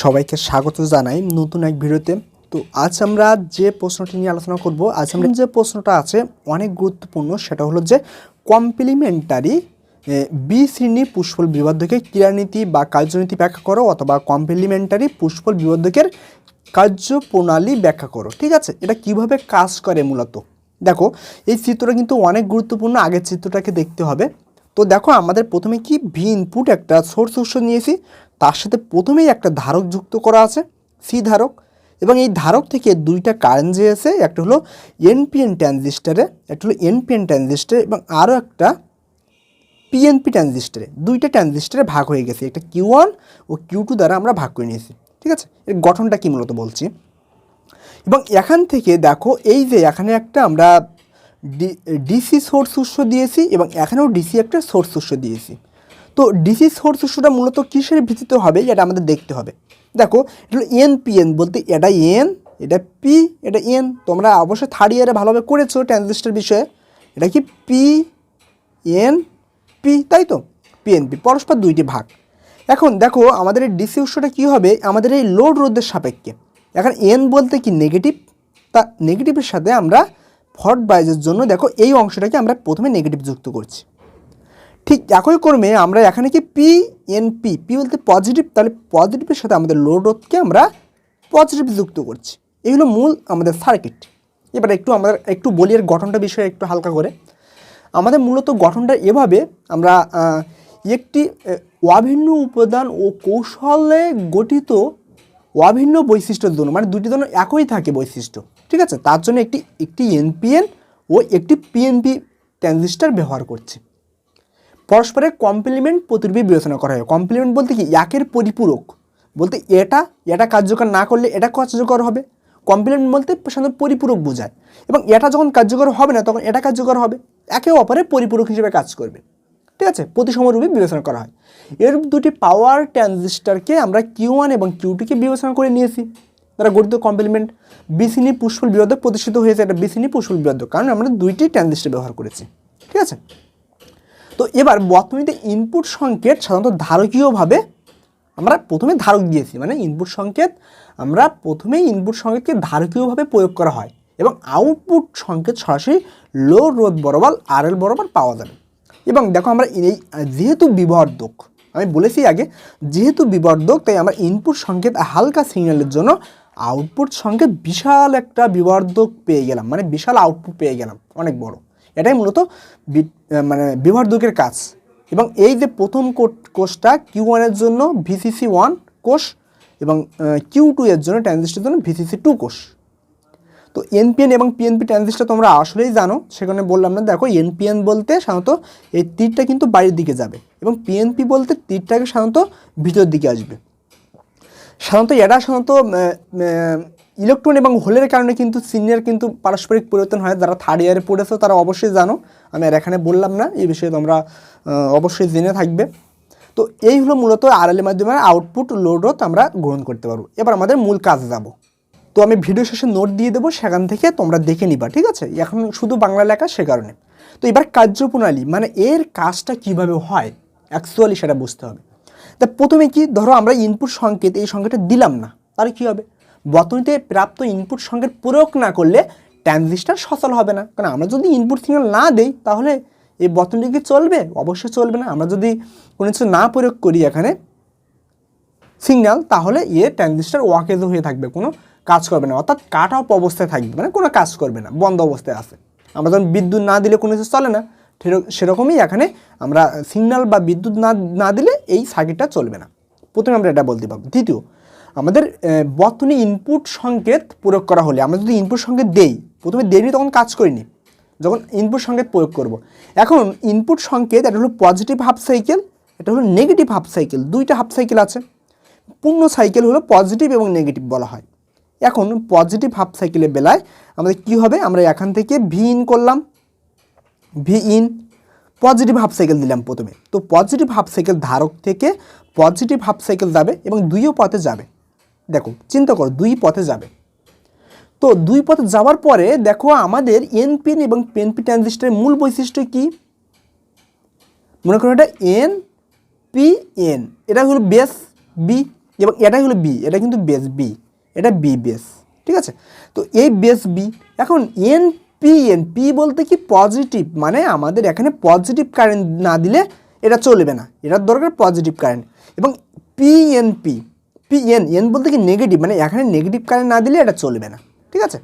সবাইকে স্বাগত জানাই নতুন এক ভিডিওতে। তো আজ আমরা যে প্রশ্নটি নিয়ে আলোচনা করব, আজ আমরা যে প্রশ্নটা আছে অনেক গুরুত্বপূর্ণ, সেটা হলো যে কমপ্লিমেন্টারি বি শ্রেণী পুষ্পল বিবর্ধকের ক্রিয়ানীতি বা কার্যনীতি ব্যাখ্যা করো, অথবা কমপ্লিমেন্টারি পুষ্পল বিবর্ধকের কার্যপ্রণালী ব্যাখ্যা করো। ঠিক আছে, এটা কিভাবে কাজ করে মূলত দেখো। এই চিত্রটা কিন্তু অনেক গুরুত্বপূর্ণ, আগের চিত্রটাকে দেখতে হবে। তো দেখো, আমাদের প্রথমে কি ভি ইনপুট একটা সোর্স উৎস নিয়েছি, তার সাথে প্রথমেই একটা ধারক যুক্ত করা আছে, সি ধারক, এবং এই ধারক থেকে দুইটা কারেন্ট যেয়েছে, একটা হলো এনপিএন ট্রানজিস্টারে, একটা হলো এনপিএন ট্রানজিস্টারে, এবং আরও একটা পিএনপি ট্রানজিস্টারে। দুইটা ট্রানজিস্টারে ভাগ হয়ে গেছে, একটা Q1 ও Q2 দ্বারা আমরা ভাগ করে নিয়েছি। ঠিক আছে, এর গঠনটা কি মূলত বলছি। এবং এখান থেকে দেখো, এই যে এখানে একটা আমরা ডিসি সোর্স উৎস দিয়েছি, এবং এখানেও ডিসি একটা সোর্স উৎস দিয়েছি। তো ডিসি সোর্স উৎসটা মূলত কিসের ভিত্তিতে হবে এটা আমাদের দেখতে হবে। দেখো, এটা হলো এনপিএন, বলতে এটা এন, এটা পি, এটা এন। তোমরা অবশ্যই থার্ড ইয়ারে ভালোভাবে করেছো ট্রানজিস্টার বিষয়ে। এটা কি পি এন পি, তাই তো, পিএনপি, পরস্পর দুইটি ভাগ। এখন দেখো, আমাদের এই ডিসি উৎসটা কী হবে, আমাদের এই লোড রোধের সাপেক্ষে। এখন এন বলতে কি নেগেটিভ, তা নেগেটিভের সাথে আমরা ফরওয়ার্ড বাইজের জন্য দেখো এই অংশটাকে আমরা প্রথমে নেগেটিভ যুক্ত করছি। ঠিক একই ক্রমে আমরা এখানে কি পি এন পি, পি বলতে পজিটিভ, তাহলে পজিটিভের সাথে আমাদের লোড রোধকে আমরা পজিটিভ যুক্ত করছি। এই হলো মূল আমাদের সার্কিট। এবার আমরা একটু বলি এর গঠনটা বিষয়ে একটু হালকা করে। আমাদের মূলত গঠনটা এভাবে, আমরা একটি অভিন্ন উপাদান ও কৌশলে গঠিত অভিন্ন বৈশিষ্ট্যের জন্য, মানে দুটি জন্য একই থাকে বৈশিষ্ট্য। ঠিক আছে, তার জন্য একটি এনপিএন ও একটি পিএনপি ট্রানজিস্টর ব্যবহার করছি। পরস্পরের কমপ্লিমেন্ট প্রতিরূপে বিবেচনা করা হয়। কমপ্লিমেন্ট বলতে কি একের পরিপূরক, বলতে এটা কার্যকর না করলে এটা কার্যকর হবে। কমপ্লিমেন্ট বলতে সাধারণত পরিপূরক বোঝায়, এবং এটা যখন কার্যকর হবে না তখন এটা কার্যকর হবে, একে অপরের পরিপূরক হিসেবে কাজ করবে। ঠিক আছে, প্রতিসমরূপে বিবেচনা করা হয়। এর দুটি পাওয়ার ট্রানজিস্টরকে আমরা Q1 এবং Q2কে বিবেচনা করে নিয়েছি, তারা গঠিত কমপ্লিমেন্ট বিসিনি পুষ্পল বিবর্ধক প্রতিষ্ঠিত হয়েছে। এটা বিসিনি পুষ্পল বিবর্ধক, কারণ আমরা দুইটি ট্রানজিস্টর ব্যবহার করেছি। ঠিক আছে, তো এবার বর্তনীতে ইনপুট সংকেত সাধারণত ধারকীয়ভাবে আমরা প্রথমে ধারক দিয়েছি, মানে ইনপুট সংকেত আমরা প্রথমেই ইনপুট সংকেতকে ধারকীয়ভাবে প্রয়োগ করা হয়, এবং আউটপুট সংকেত সরাসরি লোড রোধ বরাবর RL বরাবর পাওয়া যাবে। এবং দেখো, আমরা এই যেহেতু বিবর্ধক, আমি বলেছি আগে, যেহেতু বিবর্ধক, তাই আমরা ইনপুট সংকেত হালকা সিগন্যালের জন্য আউটপুট সংকেত বিশাল একটা বিবর্ধক পেয়ে গেলাম, মানে বিশাল আউটপুট পেয়ে গেলাম, অনেক বড়। এটাই মূলত মানে বিবর্ধকের কাজ। এবং এই যে প্রথম কোষটা Q1 এর জন্য VCC1 কোষ, এবং Q2 এর জন্য ট্রানজিস্টরের জন্য VCC2 কোষ। তো এনপিএন এবং পিএনপি ট্রানজিস্টর তোমরা আসলেই জানো, সেখানে বললাম না। দেখো, এনপিএন বলতে সাধারণত এই তীরটা কিন্তু বাইরের দিকে যাবে, এবং পিএনপি বলতে তীরটাকে সাধারণত ভিতরের দিকে আসবে। সাধারণত ইলেকট্রন এবং হোলের কারণে কিন্তু চিহ্নের কিন্তু পারস্পরিক পরিবর্তন হয়। যারা থার্ড ইয়ারে পড়েছো তারা অবশ্যই জানো, আমি আর এখানে বললাম না, এই বিষয়ে তোমরা অবশ্যই জেনে থাকবে। তো এই হলো মূলত RL এর মাধ্যমে আউটপুট লোড রোধ আমরা গ্রহণ করতে পারবো। এবার আমাদের মূল কাজে যাব। তো আমি ভিডিও শেষে নোট দিয়ে দেবো, সেখান থেকে তোমরা দেখে নিবা। ঠিক আছে, এখন শুধু বাংলা লেখা, সে কারণে। তো এবার কার্যপ্রণালী, মানে এর কাজটা কিভাবে হয় অ্যাকচুয়ালি সেটা বুঝতে হবে। তা প্রথমে কি, ধরো আমরা ইনপুট সংকেত, এই সংকেতটা দিলাম না, তাহলে কী হবে, বর্তনীতে প্রাপ্ত ইনপুট সংকেত প্রয়োগ না করলে ট্রানজিস্টর সচল হবে না। কারণ আমরা যদি ইনপুট সিগন্যাল না দিই, তাহলে এই বর্তনীটি কি চলবে? অবশ্যই চলবে না। আমরা যদি কোনো কিছু না প্রয়োগ করি এখানে সিগন্যাল, তাহলে ট্রানজিস্টর ওয়াকেজ হয়ে থাকবে, কোনো কাজ করবে না, অর্থাৎ কাট অফ অবস্থায় থাকবে, মানে কোনো কাজ করবে না, বন্ধ অবস্থায় আছে। আমরা যখন বিদ্যুৎ না দিলে কোনো কিছু চলে না, সেরকমই এখানে আমরা সিগন্যাল বা বিদ্যুৎ না দিলে এই সার্কিটটা চলবে না। প্রথমে আমরা এটা বলতে পারবো। দ্বিতীয়, আমাদের বর্তনী ইনপুট সংকেত প্রয়োগ করা হলে, আমরা যদি ইনপুট সংকেত দেই, প্রথমে দেইনি তখন কাজ করিনি, যখন ইনপুট সংকেত প্রয়োগ করব। এখন ইনপুট সংকেত, এটা হলো পজিটিভ হাফ সাইকেল, এটা হলো নেগেটিভ হাফ সাইকেল, দুইটা হাফ সাইকেল আছে। পূর্ণ সাইকেল হলো পজিটিভ এবং নেগেটিভ বলা হয়। এখন পজিটিভ হাফ সাইকেলের বেলায় আমাদের কি হবে, আমরা এখান থেকে ভি ইন করলাম, V in, positive half cycle দিলাম প্রথমে। তো পজিটিভ হাফ সাইকেল ধারক থেকে পজিটিভ হাফ সাইকেল যাবে, এবং দুইও পথে যাবে। দেখো, চিন্তা করো, দুই পথে যাবে। তো দুই পথে যাওয়ার পরে দেখো, আমাদের এনপিএন এবং পিএনপি ট্রানজিস্টরের মূল বৈশিষ্ট্য কি, মনে করো এটা এন পি এন, এটা হলো বেস বি, এবং এটাই হলো বি, এটা কিন্তু বেস বি, এটা বি বেস, ঠিক আছে। তো এই বেস বি। এখন পি বলতে কি পজিটিভ, মানে আমাদের এখানে পজিটিভ কারেন্ট না দিলে এটা চলবে না, এটার দরকার পজিটিভ কারেন্ট। এবং এন বলতে কি নেগেটিভ, মানে এখানে নেগেটিভ কারেন্ট না দিলে এটা চলবে না, ঠিক আছে।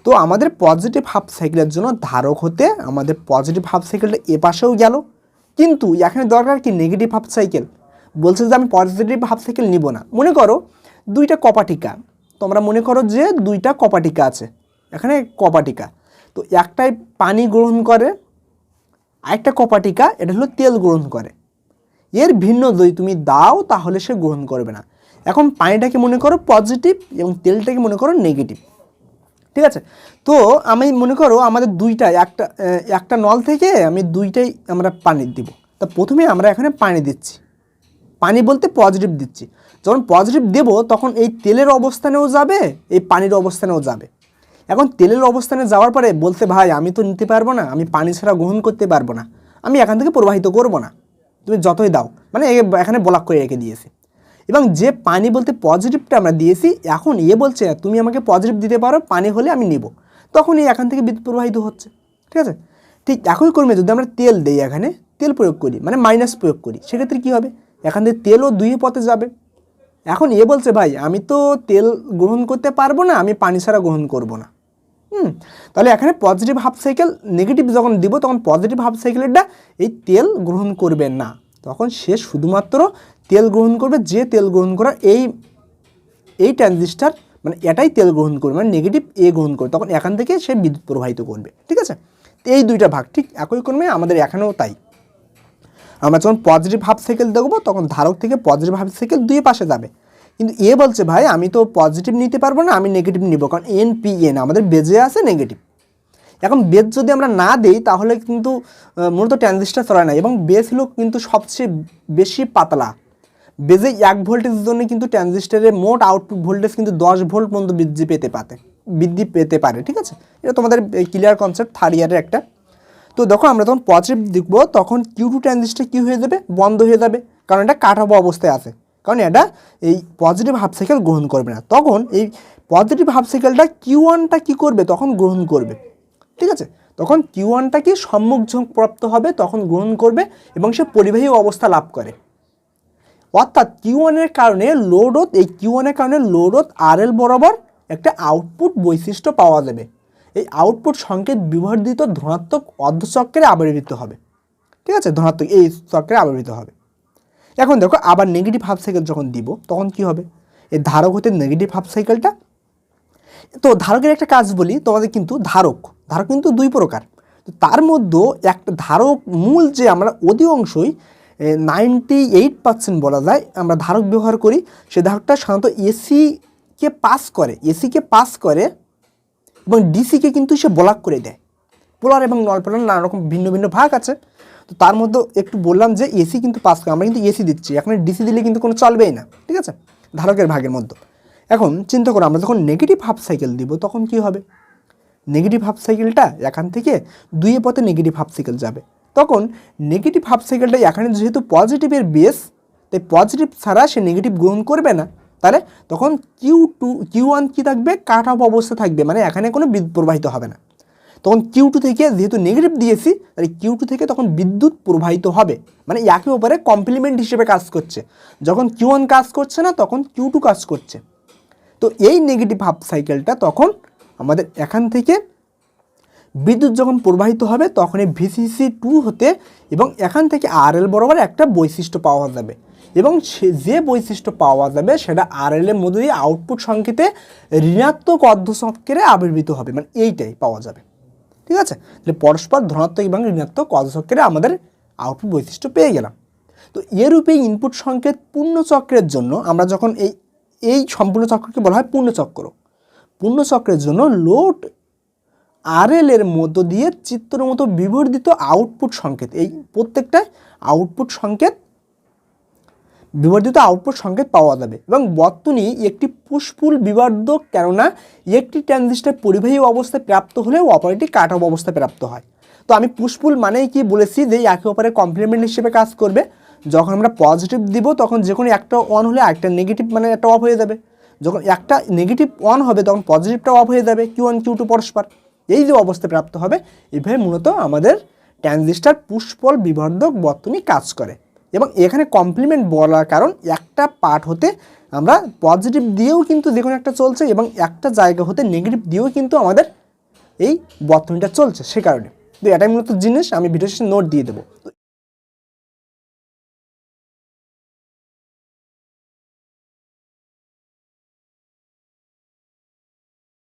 তো আমাদের পজিটিভ হাফ সাইকেলের জন্য ধারক হতে আমাদের পজিটিভ হাফ সাইকেলটা এ পাশেও গেল, কিন্তু এখানে দরকার কি নেগেটিভ হাফ সাইকেল। বলছে যে আমি পজিটিভ হাফ সাইকেল নিব না। মনে করো দুইটা কপাটিকা, তোমরা মনে করো যে দুইটা কপাটিকা আছে, এখানে কপাটিকা, তো একটাই পানি গ্রহণ করে, আরেকটা কপাটিকা এটা হলো তেল গ্রহণ করে। এর ভিন্ন যদি তুমি দাও তাহলে সে গ্রহণ করবে না। এখন পানিটাকে মনে করো পজিটিভ এবং তেলটাকে মনে করো নেগেটিভ, ঠিক আছে। তো আমি মনে করো আমাদের দুইটা একটা নল থেকে আমি দুইটাই আমরা পানি দিব। তা প্রথমে আমরা এখানে পানি দিচ্ছি, পানি বলতে পজিটিভ দিচ্ছি। যখন পজিটিভ দেব তখন এই তেলের অবস্থানেও যাবে, এই পানির অবস্থানেও যাবে। এখন তেলের অবস্থানে যাওয়ার পরে বলতে ভাই আমি তো নিতে পারবো না, আমি পানি ছাড়া গ্রহণ করতে পারবো না, আমি এখান থেকে প্রবাহিত করব না, তুমি যতই দাও, মানে এখানে ব্লক করে রেখে দিয়েছি। এবং যে পানি বলতে পজিটিভটা আমরা দিয়েছি, এখন বলছে তুমি আমাকে পজিটিভ দিতে পারো, পানি হলে আমি নিব, তখন এখান থেকে বিদ্যুৎ প্রবাহিত হচ্ছে, ঠিক আছে। ঠিক একই ক্রমে যদি আমরা তেল দিই, এখানে তেল প্রয়োগ করি, মানে মাইনাস প্রয়োগ করি, সেক্ষেত্রে কী হবে, এখান থেকে তেলও দুই পথে যাবে। এখন বলছে ভাই আমি তো তেল গ্রহণ করতে পারবো না, আমি পানি ছাড়া গ্রহণ করব না। তাহলে এখানে পজিটিভ হাফ সাইকেল নেগেটিভ যখন দিব তখন পজিটিভ হাফ সাইকেলেরটা এই তেল গ্রহণ করবে না, তখন সে শুধুমাত্র তেল গ্রহণ করবে, যে তেল গ্রহণ করার এই ট্রানজিস্টার, মানে এটাই তেল গ্রহণ করবে, মানে নেগেটিভ গ্রহণ করবে, তখন এখান থেকে সে বিদ্যুৎ প্রবাহিত করবে, ঠিক আছে। এই দুইটা ভাগ ঠিক একই ক্রমে আমাদের এখানেও তাই। আমরা যখন পজিটিভ হাফ সাইকেল দেখবো তখন ধারক থেকে পজিটিভ হাফ সাইকেল দুই পাশে যাবে, কিন্তু বলছে ভাই আমি তো পজিটিভ নিতে পারবো না, আমি নেগেটিভ নিব, কারণ এন আমাদের বেজে আছে নেগেটিভ। এখন বেজ যদি আমরা না দিই তাহলে কিন্তু মূলত ট্রানজিস্টার চলে না, এবং বেজ হলো কিন্তু সবচেয়ে বেশি পাতলা। বেজে 1 ভোল্টের জন্য কিন্তু ট্রানজিস্টারের মোট আউটপুট ভোল্টেজ কিন্তু 10 ভোল্ট পর্যন্ত বৃদ্ধি পেতে পারে, ঠিক আছে। এটা তোমাদের ক্লিয়ার কনসেপ্ট থার্ড ইয়ারের একটা। তো দেখো আমরা যখন পজিটিভ দেখবো তখন Q2 ট্রানজিস্টার কী হয়ে যাবে, বন্ধ হয়ে যাবে, কারণ এটা কাট অফ অবস্থায় আছে, কারণ এটা এই পজিটিভ হাফ সাইকেল গ্রহণ করবে না। তখন এই পজিটিভ হাফ সাইকেলটা Q1টা কী করবে, তখন গ্রহণ করবে, ঠিক আছে। তখন Q1টা কি সম্মুখযোগ প্রাপ্ত হবে, তখন গ্রহণ করবে এবং সে পরিবাহী অবস্থা লাভ করে। অর্থাৎ Q1-এর কারণে লোড রোধ RL বরাবর একটা আউটপুট বৈশিষ্ট্য পাওয়া যাবে। এই আউটপুট সংকেত বিবর্ধিত ধনাত্মক অর্ধচক্রে আবির্ভূত হবে, ঠিক আছে, ধনাত্মক এই চক্রে আবির্ভূত হবে। এখন দেখো আবার নেগেটিভ হাফ সাইকেল যখন দিব তখন কি হবে, এই ধারক হতে নেগেটিভ হাফ সাইকেলটা। তো ধারকের একটা কাজ বলি তোমাদের, কিন্তু ধারক কিন্তু দুই প্রকার। তো তার মধ্যে একটা ধারক মূল যে আমরা অধিকাংশই 98% বলা যায় আমরা ধারক ব্যবহার করি, সে ধারকটা সাধারণত এসিকে পাস করে এবং ডিসিকে কিন্তু সে ব্লক করে দেয়। পোলার এবং নন পোলার নানা রকম ভিন্ন ভিন্ন ভাগ আছে। তো তার মধ্যে একটু বললাম যে এসি কিন্তু পাস করে, আমরা কিন্তু এসি দিচ্ছি, এখন ডিসি দিলে কিন্তু কোনো চলবেই না, ঠিক আছে, ধারকের ভাগের মধ্যে। এখন চিন্তা করো আমরা যখন নেগেটিভ হাফ সাইকেল দিব তখন কি হবে, নেগেটিভ হাফ সাইকেলটা এখান থেকে দুই পথে নেগেটিভ হাফ সাইকেল যাবে, তখন নেগেটিভ হাফ সাইকেলটা এখানে যেহেতু পজিটিভের বেস, তাই পজিটিভ ছাড়া সে নেগেটিভ গ্রহণ করবে না, তাহলে তখন Q1 কি থাকবে, কাট অফ অবস্থা থাকবে, মানে এখানে কোনো বিদ্যুৎ প্রবাহিত হবে না। তখন Q2 থেকে যেহেতু নেগেটিভ দিয়েছি তাই Q2 থেকে তখন বিদ্যুৎ প্রবাহিত হবে, মানে একে অপরে কমপ্লিমেন্ট হিসেবে কাজ করছে। যখন Q1 কাজ করছে না তখন Q2 কাজ করছে। তো এই নেগেটিভ হাফ সাইকেলটা তখন আমাদের এখান থেকে বিদ্যুৎ যখন প্রবাহিত হবে তখন এই VCC2 হতে এবং এখান থেকে RL বরাবর একটা বৈশিষ্ট্য পাওয়া যাবে, এবং যে বৈশিষ্ট্য পাওয়া যাবে সেটা RL এর মধ্যে দিয়ে আউটপুট সংকেতে ঋণাত্মক অর্ধচক্রে আবির্ভূত হবে, মানে এইটাই পাওয়া যাবে, ঠিক আছে। তাহলে পরস্পর ধনাত্মক এবং ঋণাত্মক অর্ধচক্রে আমাদের আউটপুট বৈশিষ্ট্য পেয়ে গেলাম। তো এরূপে ইনপুট সংকেত পূর্ণচক্রের জন্য আমরা যখন এই সম্পূর্ণ চক্রকে বলা হয় পূর্ণচক্রের জন্য লোড RL এর মধ্য দিয়ে চিত্রের মতো বিবর্ধিত আউটপুট সংকেত, এই প্রত্যেকটা বিবর্ধিত আউটপুট সংকেত পাওয়া যাবে। এবং বর্তনী একটি পুশপুল বিবর্ধক, কেননা একটি ট্রানজিস্টর পরিবাহী অবস্থায় প্রাপ্ত হলেও অপরটি কাট অফ অবস্থায় প্রাপ্ত হয়। তো আমি পুশপুল মানেই কি বলেছি যে একে অপরের কমপ্লিমেন্ট হিসেবে কাজ করবে। যখন আমরা পজিটিভ দিব তখন যে কোনো একটা অন হলে আরেকটা নেগেটিভ মানে একটা অফ হয়ে যাবে, যখন একটা নেগেটিভ অন হবে তখন পজিটিভটা অফ হয়ে যাবে, Q1 Q2 পরস্পর, এই যে অবস্থা প্রাপ্ত হবে। এভাবে মূলত আমাদের ট্রানজিস্টর পুশ পুল বিবর্ধক বর্তনী কাজ করে। এবং এখানে কমপ্লিমেন্ট বলার কারণ একটা পার্ট হতে আমরা পজিটিভ দিয়েও কিন্তু যে কোনো একটা চলছে এবং একটা জায়গা হতে নেগেটিভ দিয়েও কিন্তু আমাদের এই বর্তনীটা চলছে, সে কারণে। তো এটাই মূলত জিনিস, আমি ভিডিও শেষে নোট দিয়ে দেবো। তো